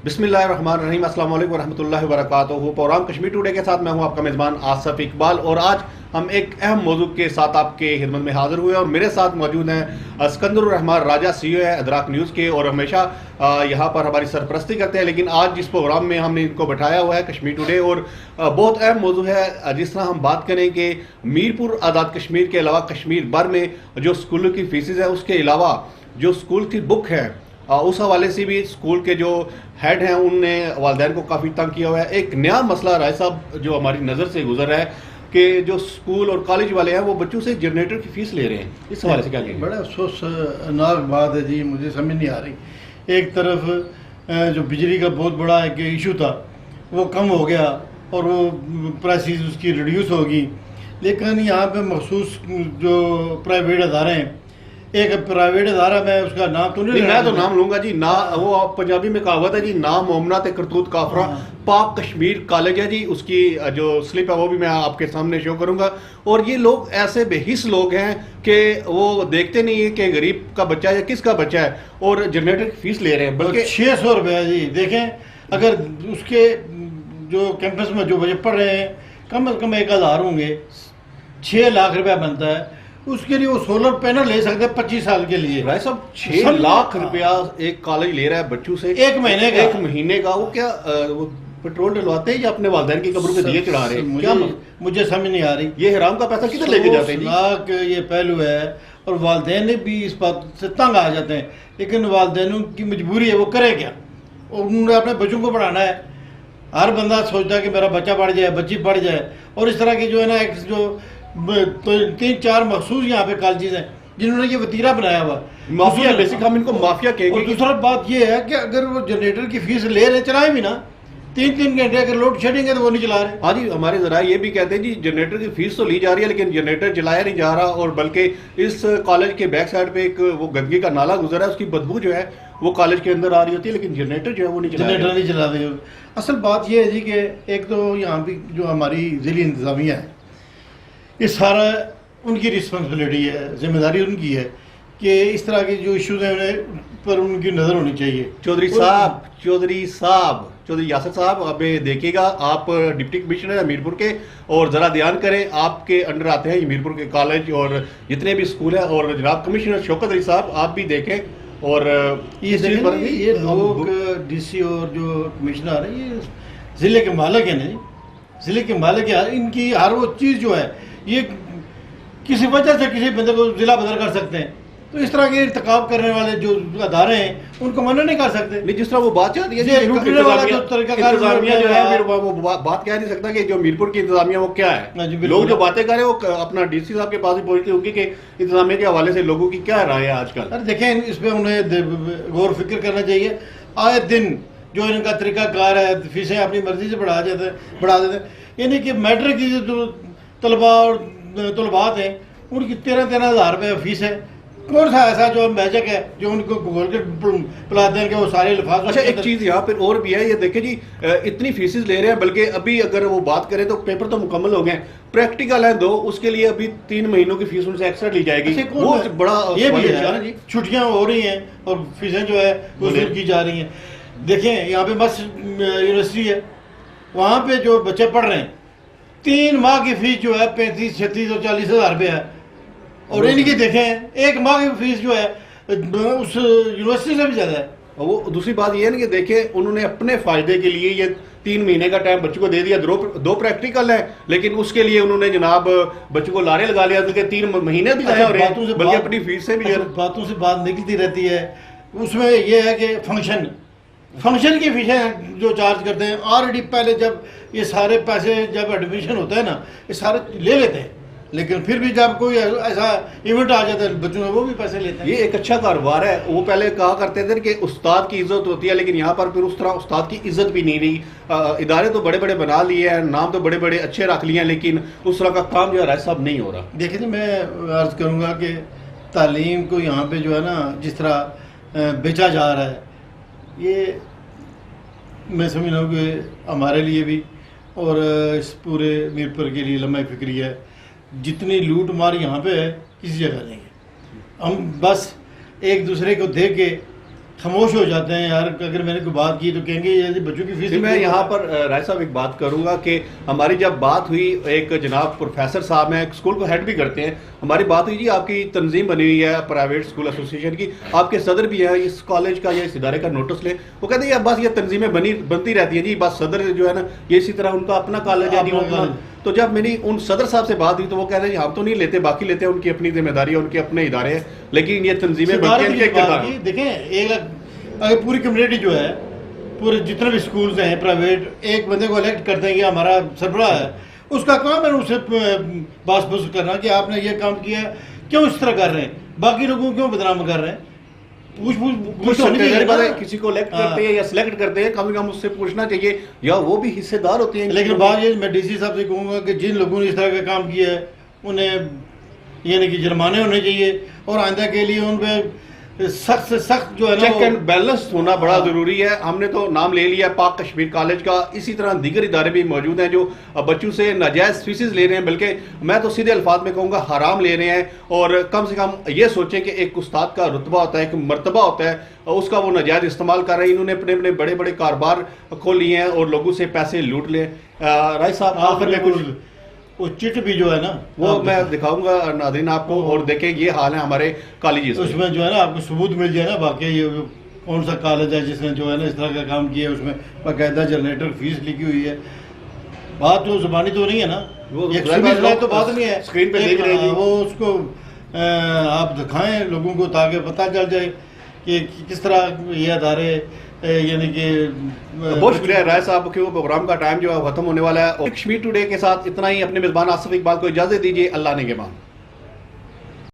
بسم اللہ الرحمن الرحیم۔ السلام علیکم ورحمۃ اللہ وبرکاتہ۔ پروگرام کشمیر ٹوڈے کے ساتھ میں ہوں آپ کا میزبان آصف اقبال، اور آج ہم ایک اہم موضوع کے ساتھ آپ کے خدمت میں حاضر ہوئے، اور میرے ساتھ موجود ہیں اسکندر الرحمان راجہ، CEO ہے ادراک نیوز کے، اور ہمیشہ یہاں پر ہماری سرپرستی کرتے ہیں۔ لیکن آج جس پروگرام میں ہم نے ان کو بٹھایا ہوا ہے کشمیر ٹوڈے، اور بہت اہم موضوع ہے، جس طرح ہم بات کریں کہ میرپور آزاد کشمیر کے علاوہ کشمیر بھر میں جو اسکولوں کی فیسز ہیں، اس کے علاوہ جو اسکول کی بک ہے، اس حوالے سے بھی اسکول کے جو ہیڈ ہیں ان نے والدین کو کافی تنگ کیا ہوا ہے۔ ایک نیا مسئلہ رائے صاحب جو ہماری نظر سے گزر رہا ہے کہ جو اسکول اور کالج والے ہیں وہ بچوں سے جنریٹر کی فیس لے رہے ہیں، اس حوالے سے کیا کہیں گے؟ بڑا افسوسناک بات ہے جی، مجھے سمجھ نہیں آ رہی۔ ایک طرف جو بجلی کا بہت بڑا ایک ایشو تھا وہ کم ہو گیا اور وہ پرائسز اس کی ریڈیوس ہوگی، لیکن یہاں پہ مخصوص جو پرائیویٹ ادارے ہیں، ایک پرائیویٹ ادارہ میں اس کا نام تو نہیں، میں تو نام لوں گا جی، وہ پنجابی میں کہاوت ہے جی، نام مومنات کرتوت کافرہ، پاک کشمیر کالج ہے جی، اس کی جو سلپ ہے وہ بھی میں آپ کے سامنے شو کروں گا۔ اور یہ لوگ ایسے بے حس لوگ ہیں کہ وہ دیکھتے نہیں ہیں کہ غریب کا بچہ ہے یا کس کا بچہ ہے، اور جنریٹر کی فیس لے رہے ہیں، بلکہ 600 روپیہ جی۔ دیکھیں اگر اس کے جو کیمپس میں جو بچے پڑھ رہے ہیں کم از کم 1000 ہوں گے، 6 لاکھ روپیہ بنتا ہے، اس کے لیے وہ سولر پینل لے سکتے ہیں 25 سال کے لیے۔ رائے صاحب 6 لاکھ روپیہ ایک کالج لے رہا ہے بچوں سے ایک مہینے کا۔ وہ کیا وہ پیٹرول ڈلواتے ہیں یا اپنے والدین کی قبروں پہ دیے چڑھا رہے ہیں؟ کیا مجھے سمجھ نہیں آ رہی۔ یہ حرام کا پیسہ کدھر لے کے جاتے ہیں جی؟ لاکھ یہ پہلو ہے، اور والدین بھی اس بات سے تنگ آ جاتے ہیں، لیکن والدینوں کی مجبوری ہے، وہ کرے کیا؟ اور انہوں نے اپنے بچوں کو پڑھانا ہے۔ ہر بندہ سوچتا ہے کہ میرا بچہ پڑھ جائے، بچی پڑھ جائے، اور اس طرح کی جو ہے نا ایک جو 3-4 مخصوص یہاں پہ کالجز ہیں جنہوں نے یہ وتیرہ بنایا ہوا، مافیا، بیسک ہم ان کو مافیا کہیں گے۔ اور دوسرا بات یہ ہے کہ اگر وہ جنریٹر کی فیس لے رہے، چلائیں بھی نا، 3 گھنٹے اگر لوڈ شیڈنگ ہے تو وہ نہیں چلا رہے۔ ہاں جی، ہمارے ذرائع یہ بھی کہتے ہیں جی جنریٹر کی فیس تو لی جا رہی ہے لیکن جنریٹر چلایا نہیں جا رہا، اور بلکہ اس کالج کے بیک سائڈ پہ ایک وہ گندگی کا نالا گزرا ہے، اس کی بدبو جو ہے وہ کالج کے اندر آ رہی ہوتی ہے، لیکن جنریٹر جو ہے وہ نہیں چلا رہے۔ اصل بات یہ ہے جی کہ ایک تو یہاں پہ جو ہماری ضلعی انتظامیہ ہے، یہ سارا ان کی رسپانسبلٹی ہے، ذمہ داری ان کی ہے کہ اس طرح کے جو ایشوز ہیں انہیں پر ان کی نظر ہونی چاہیے۔ چودھری یاسر صاحب، آپ دیکھیے گا، آپ ڈپٹی کمشنر ہیں میرپور کے، اور ذرا دھیان کریں، آپ کے انڈر آتے ہیں یہ میرپور کے کالج اور جتنے بھی اسکول ہیں، اور جناب کمشنر شوکت علی صاحب آپ بھی دیکھیں، اور یہ لوگ ڈی سی اور جو کمشنر ہیں یہ ضلع کے مالک ہیں، نہیں ضلع کے مالک ہیں، ان کی ہر وہ چیز جو ہے یہ کسی وجہ سے کسی بندے کو ضلع بدل کر سکتے ہیں، تو اس طرح کے ارتکاب کرنے والے جو ادارے ہیں ان کو منع نہیں کر سکتے۔ نہیں، جس طرح وہ بات چاہتی ہے انتظامیہ جو ہے وہ بات کہہ نہیں سکتا کہ جو میرپور کی انتظامیہ وہ کیا ہے۔ لوگ جو باتیں کر رہے ہیں وہ اپنا ڈی سی صاحب کے پاس ہی پہنچتی ہوگی کہ انتظامیہ کے حوالے سے لوگوں کی کیا رائے ہے آج کل۔ دیکھیں اس پہ انہیں غور و فکر کرنا چاہیے۔ آئے دن جو ان کا طریقہ کار ہے، فیسیں اپنی مرضی سے بڑھا دیتے ہیں، یعنی کہ میٹرک کی جو طلباء اور طلبات ہیں ان کی 13 ہزار روپے فیس ہے۔ کون سا ایسا جو میجک ہے جو ان کو گھول کے پلاتے ہیں کہ وہ سارے الفاظ؟ اچھا، ایک چیز یہاں پہ اور بھی ہے، یہ دیکھیں جی اتنی فیسز لے رہے ہیں، بلکہ ابھی اگر وہ بات کریں تو پیپر تو مکمل ہو گئے، پریکٹیکل ہے 2، اس کے لیے ابھی 3 مہینوں کی فیس ان سے ایکسٹرا لی جائے گی۔ وہ بڑا یہ بھی ہے جی، چھٹیاں ہو رہی ہیں اور فیسیں جو ہے وصول کی جا رہی ہیں۔ دیکھیں یہاں پہ مس یونیورسٹی ہے، وہاں پہ جو بچے پڑھ رہے ہیں 3 ماہ کی فیس جو ہے 35, 36 اور 40 ہزار روپے ہے، اور ان کی دیکھیں 1 ماہ کی فیس جو ہے اس یونیورسٹی سے بھی زیادہ ہے۔ وہ دوسری بات یہ ہے نا کہ دیکھیں انہوں نے اپنے فائدے کے لیے یہ 3 مہینے کا ٹائم بچوں کو دے دیا، 2 پریکٹیکل ہے، لیکن اس کے لیے انہوں نے جناب بچوں کو لارے لگا لیا کہ 3 مہینے بھی ضائع ہو رہے ہیں، بلکہ اپنی فیس سے بھی باتوں سے بات نکلتی رہتی ہے۔ اس میں یہ ہے کہ فنکشن کی فیسیں جو چارج کرتے ہیں، آلریڈی پہلے جب یہ سارے پیسے جب ایڈمیشن ہوتا ہے نا یہ سارے لے لیتے ہیں، لیکن پھر بھی جب کوئی ایسا ایونٹ آ جاتا ہے بچوں میں وہ بھی پیسے لیتے ہیں۔ یہ ایک اچھا کاروبار ہے۔ وہ پہلے کہا کرتے تھے کہ استاد کی عزت ہوتی ہے، لیکن یہاں پر پھر اس طرح استاد کی عزت بھی نہیں رہی۔ ادارے تو بڑے بڑے بنا لیے ہیں، نام تو بڑے بڑے اچھے رکھ لیے ہیں، لیکن اس طرح کا کام جو ہے رائے صاحب نہیں ہو رہا۔ دیکھیں جی، میں عرض کروں گا کہ تعلیم کو یہاں پہ جو ہے نا جس طرح بیچا جا رہا ہے، یہ میں سمجھ رہا ہوں کہ ہمارے لیے بھی اور اس پورے میرپور کے لیے لمحہ فکری ہے۔ جتنی لوٹ مار یہاں پہ ہے کسی جگہ نہیں ہے۔ ہم بس ایک دوسرے کو دیکھ کے خاموش ہو جاتے ہیں یار. اگر میں نے کوئی بات کی تو کہیں گے یہ بچوں کی فیس. میں یہاں پر رائے صاحب ایک بات کروں گا کہ ہماری جب بات ہوئی، ایک جناب پروفیسر صاحب ہیں، اسکول کو ہیڈ بھی کرتے ہیں، ہماری بات ہوئی جی آپ کی تنظیم بنی ہوئی ہے پرائیویٹ اسکول ایسوسی ایشن کی، آپ کے صدر بھی ہیں، اس کالج کا یا اس ادارے کا نوٹس لیں. وہ کہتے ہیں بس یہ تنظیمیں بنتی رہتی ہیں جی، بس صدر جو ہے نا یہ اسی طرح ان کا اپنا کالج ہے جی اپنا. تو جب میری ان صدر صاحب سے بات ہوئی تو وہ کہہ رہے ہیں ہم تو نہیں لیتے، باقی لیتے ہیں، ان کی اپنی ذمہ داری ہے، ان کے اپنے ادارے ہیں، لیکن یہ تنظیمیں بنتی ہیں. دیکھیں اگر پوری کمیونٹی جو ہے، پورے جتنے بھی اسکولز ہیں پرائیویٹ، ایک بندے کو الیکٹ کرتے ہیں کہ ہمارا سربراہ ہے، اس کا کام ہے اسے باس پوس کرنا کہ آپ نے یہ کام کیا ہے، کیوں اس طرح کر رہے ہیں، باقی لوگوں کو کیوں بدنام کر رہے ہیں. کسی کو الیکٹ کرتے ہیں یا سلیکٹ کرتے ہیں، کم سے کم اس سے پوچھنا چاہیے، یا وہ بھی حصے دار ہوتے ہیں. لیکن بات یہ میں ڈی سی صاحب سے کہوں گا کہ جن لوگوں نے اس طرح کا کام کیا ہے انہیں یعنی کہ جرمانے ہونے چاہیے، اور آئندہ کے لیے ان پہ سخت سے سخت جو ہے نا چیک اینڈ بیلنس ہونا بڑا ضروری ہے. ہم نے تو نام لے لیا پاک کشمیر کالج کا، اسی طرح دیگر ادارے بھی موجود ہیں جو بچوں سے ناجائز فیسز لے رہے ہیں، بلکہ میں تو سیدھے الفاظ میں کہوں گا حرام لے رہے ہیں. اور کم سے کم یہ سوچیں کہ ایک استاد کا رتبہ ہوتا ہے، ایک مرتبہ ہوتا ہے، اس کا وہ ناجائز استعمال کر رہے ہیں. انہوں نے اپنے بڑے بڑے کاروبار کھول لیے ہیں اور لوگوں سے پیسے لوٹ لے. رائے صاحب آخر میں کچھ وہ چٹ بھی جو ہے نا وہ میں دکھاؤں گا ناظرین آپ کو، اور دیکھیں یہ حال ہے ہمارے کالجز. اس میں جو ہے نا آپ کو ثبوت مل جائے نا واقعی یہ کون سا کالج ہے جس نے جو ہے نا اس طرح کا کام کیا ہے. اس میں باقاعدہ جنریٹر فیس لکھی ہوئی ہے. بات تو زبانی تو نہیں ہے نا، تو بات نہیں ہے، اسکرین پہ دیکھ رہے ہیں وہ اس کو آپ دکھائیں لوگوں کو تاکہ پتہ چل جائے کہ کس طرح یہ ادارے یعنی کہ. بہت شکریہ رائے صاحب کہ وہ پروگرام کا ٹائم جو ہے ختم ہونے والا ہے. کشمیر ٹوڈے کے ساتھ اتنا ہی. اپنے میزبان آصف اقبال کو اجازت دیجیے. اللہ نگہبان.